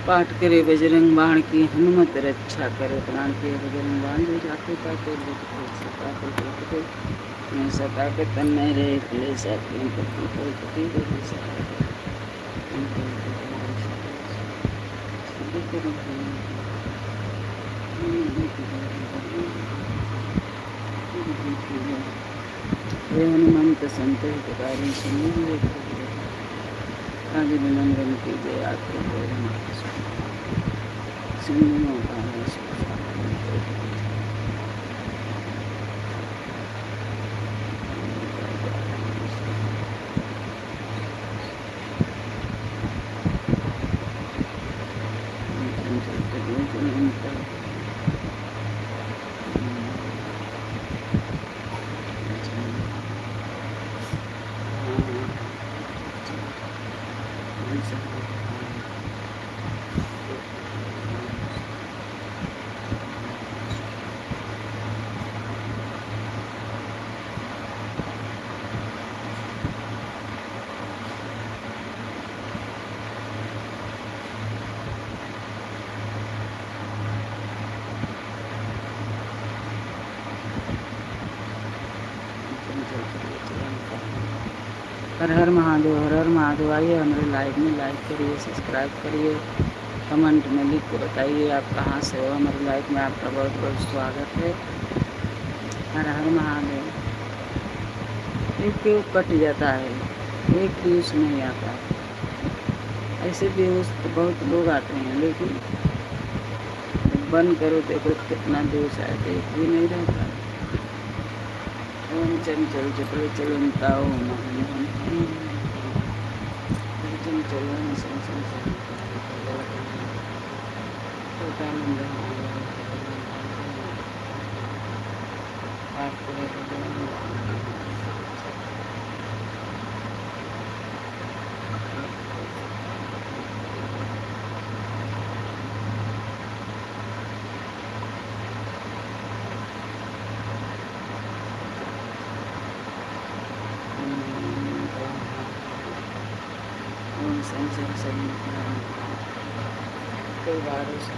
पाठ करे बजरंग बाण की, हनुमत रक्षा करे प्राण के। बजरंग बाण जो जाते पाते मैं सता के तन में रहे ले सकते पति हे हनुमंत संत हितकारी सुनिए आदि विनंदन की जय आते सिंह का हर हर महादेव, हर हर महादेव। आइए हमारे लाइव में लाइक करिए, सब्सक्राइब करिए, कमेंट में लिख के बताइए आप कहाँ से हो। हमारे लाइव में आपका बहुत बहुत स्वागत है। हर हर महादेव। एक क्यों कट जाता है, एक व्यूज नहीं आता। ऐसे व्यूज तो बहुत लोग आते हैं, लेकिन बंद करो देखो कितना व्यूज आए, एक भी नहीं रहता। ओम चंचल चक्र चलनता ओम कई बार जाते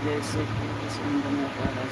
जैसे कि सुंदर तारा